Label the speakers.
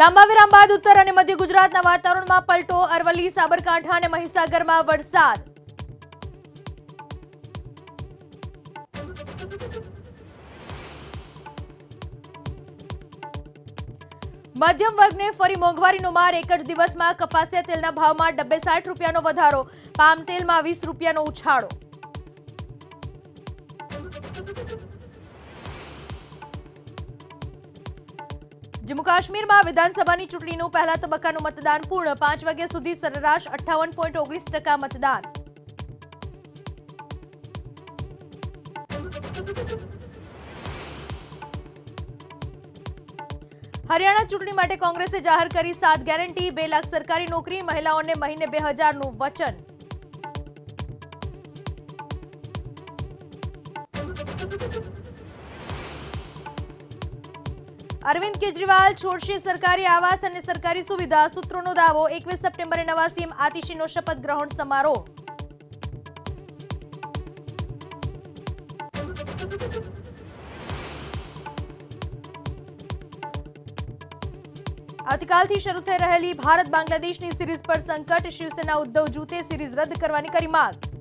Speaker 1: લાંબા વિરામ બાદ ઉત્તર અને મધ્ય ગુજરાતના વાતાવરણમાં પલટો. અરવલ્લી, સાબરકાંઠા અને મહીસાગરમાં વરસાદ. મધ્યમ વર્ગને ફરી મોંઘવારીનો માર. એક જ દિવસમાં કપાસિયા તેલના ભાવમાં ડબ્બે 60 રૂપિયાનો વધારો. પામ તેલમાં 20 રૂપિયાનો ઉછાળો. જમ્મુ કાશ્મીરમાં વિધાનસભાની ચૂંટણીનું પહેલા તબક્કાનું મતદાન પૂર્ણ. 5 વાગ્યા સુધી સરેરાશ 58.19% મતદાન. હરિયાણા ચૂંટણી માટે કોંગ્રેસે જાહેર કરી 7 ગેરંટી. 2 લાખ સરકારી નોકરી, મહિલાઓને મહિને 2000નું વચન. અરવિંદ કેજરીવાલ છોડશે સરકારી આવાસ અને સરકારી સુવિધા. સૂત્રોનો દાવો. 21 સપ્ટેમ્બરે નવા સીએમ આતિશીનો શપથ ગ્રહણ સમારોહ. આવતીકાલથી શરૂ થઈ રહેલી ભારત બાંગ્લાદેશની સિરીઝ પર સંકટ. શિવસેના ઉદ્ધવ જૂથે સિરીઝ રદ કરવાની કરી માંગ.